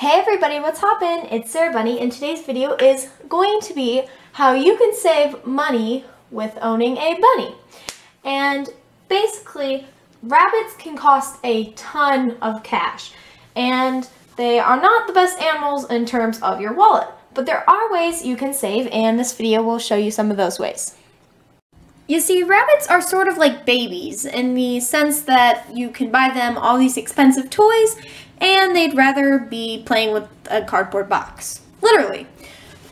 Hey everybody, what's hoppin'? It's Sarah Bunny, and today's video is going to be how you can save money with owning a bunny. And basically, rabbits can cost a ton of cash, and they are not the best animals in terms of your wallet. But there are ways you can save, and this video will show you some of those ways. You see, rabbits are sort of like babies in the sense that you can buy them all these expensive toys and they'd rather be playing with a cardboard box. Literally.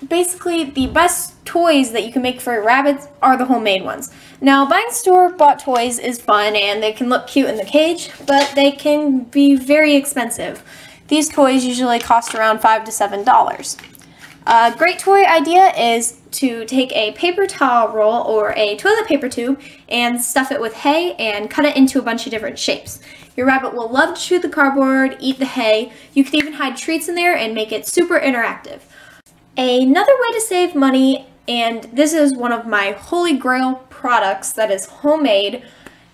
Basically, the best toys that you can make for rabbits are the homemade ones. Now, buying store-bought toys is fun and they can look cute in the cage, but they can be very expensive. These toys usually cost around $5 to $7. A great toy idea is to take a paper towel roll or a toilet paper tube and stuff it with hay and cut it into a bunch of different shapes. Your rabbit will love to chew the cardboard, eat the hay. You can even hide treats in there and make it super interactive. Another way to save money, and this is one of my holy grail products that is homemade,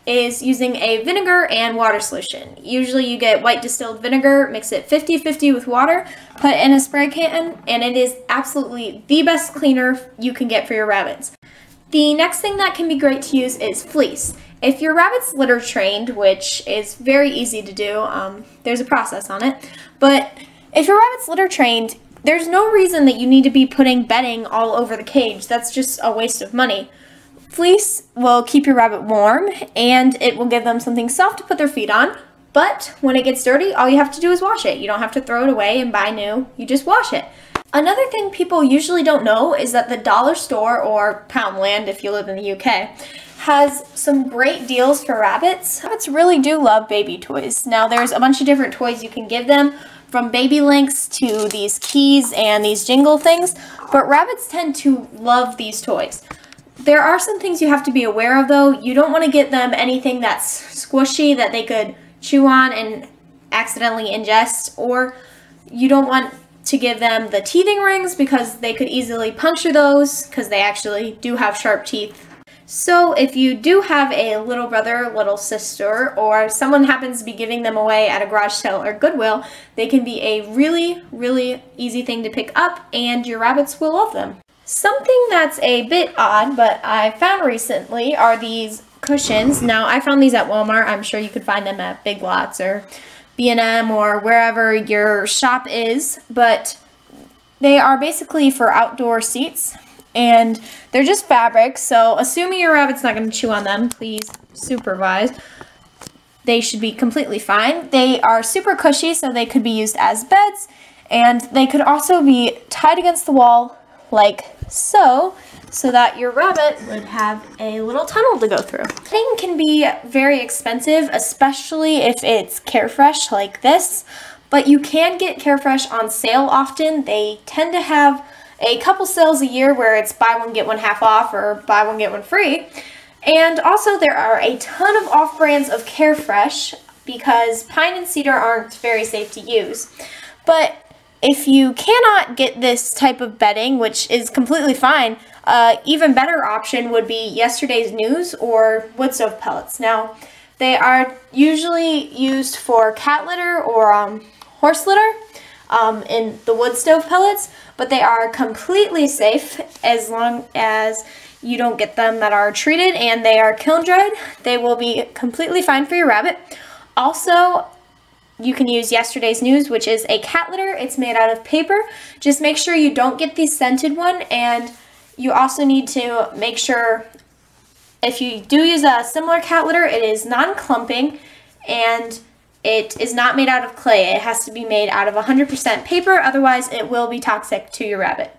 is using a vinegar and water solution. Usually you get white distilled vinegar, mix it 50-50 with water, put it in a spray can, and it is absolutely the best cleaner you can get for your rabbits. The next thing that can be great to use is fleece. If your rabbit's litter trained, which is very easy to do, there's a process on it, but if your rabbit's litter trained, there's no reason that you need to be putting bedding all over the cage. That's just a waste of money. Fleece will keep your rabbit warm and it will give them something soft to put their feet on, but when it gets dirty, all you have to do is wash it. You don't have to throw it away and buy new, you just wash it. Another thing people usually don't know is that the dollar store, or Poundland if you live in the UK, has some great deals for rabbits. Rabbits really do love baby toys. Now there's a bunch of different toys you can give them, from baby links to these keys and these jingle things, but rabbits tend to love these toys. There are some things you have to be aware of though. You don't want to get them anything that's squishy that they could chew on and accidentally ingest, or you don't want to give them the teething rings because they could easily puncture those because they actually do have sharp teeth. So if you do have a little brother, little sister, or someone happens to be giving them away at a garage sale or Goodwill, they can be a really easy thing to pick up and your rabbits will love them. Something that's a bit odd, but I found recently, are these cushions. Now, I found these at Walmart. I'm sure you could find them at Big Lots or B&M or wherever your shop is, but they are basically for outdoor seats, and they're just fabric, so assuming your rabbit's not going to chew on them, please supervise. They should be completely fine. They are super cushy, so they could be used as beds, and they could also be tied against the wall like so that your rabbit would have a little tunnel to go through. Thing can be very expensive, especially if it's Carefresh like this, but you can get Carefresh on sale often. They tend to have a couple sales a year where it's buy one get one half off or buy one get one free. And also there are a ton of off brands of Carefresh because pine and cedar aren't very safe to use. But if you cannot get this type of bedding, which is completely fine, even better option would be Yesterday's News or wood stove pellets. Now, they are usually used for cat litter or horse litter in the wood stove pellets, but they are completely safe as long as you don't get them that are treated and they are kiln dried. They will be completely fine for your rabbit. Also, you can use Yesterday's News, which is a cat litter. It's made out of paper. Just make sure you don't get the scented one, and you also need to make sure if you do use a similar cat litter, it is non-clumping and it is not made out of clay. It has to be made out of 100% paper, otherwise it will be toxic to your rabbit.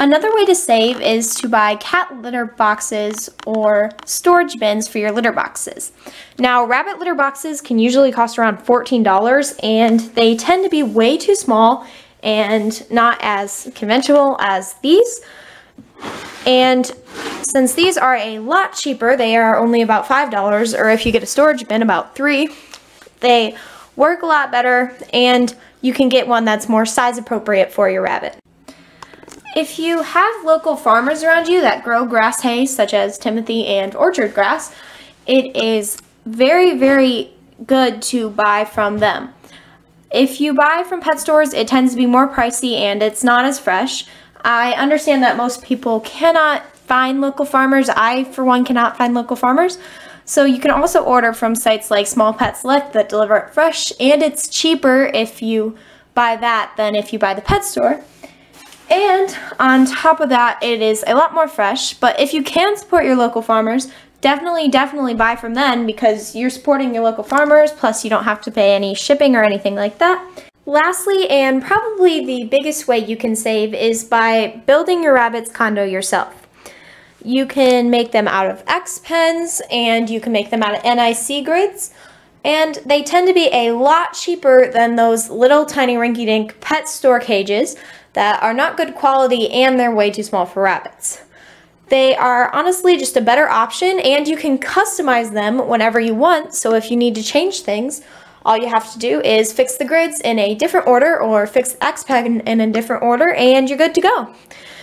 Another way to save is to buy cat litter boxes or storage bins for your litter boxes. Now, rabbit litter boxes can usually cost around $14 and they tend to be way too small and not as conventional as these. And since these are a lot cheaper, they are only about $5, or if you get a storage bin, about $3. They work a lot better and you can get one that's more size appropriate for your rabbit. If you have local farmers around you that grow grass hay, such as Timothy and orchard grass, it is very good to buy from them. If you buy from pet stores, it tends to be more pricey and it's not as fresh. I understand that most people cannot find local farmers. I, for one, cannot find local farmers. So you can also order from sites like Small Pet Select that deliver it fresh, and it's cheaper if you buy that than if you buy the pet store. And on top of that, it is a lot more fresh. But if you can support your local farmers, definitely buy from them, because you're supporting your local farmers, plus you don't have to pay any shipping or anything like that. Lastly, and probably the biggest way you can save, is by building your rabbit's condo yourself. You can make them out of X pens, and you can make them out of NIC grids, and they tend to be a lot cheaper than those little tiny rinky-dink pet store cages that are not good quality and they're way too small for rabbits. They are honestly just a better option, and you can customize them whenever you want. So if you need to change things, all you have to do is fix the grids in a different order or fix the X pen in a different order, and you're good to go.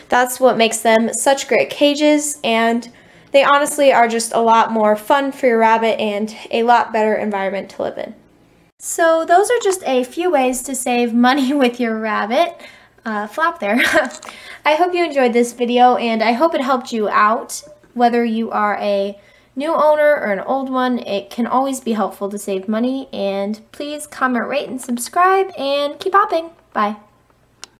That's what makes them such great cages, and they honestly are just a lot more fun for your rabbit and a lot better environment to live in. So those are just a few ways to save money with your rabbit. Flop there. I hope you enjoyed this video, and I hope it helped you out. Whether you are a new owner or an old one, it can always be helpful to save money. And please comment, rate, and subscribe, and keep hopping. Bye.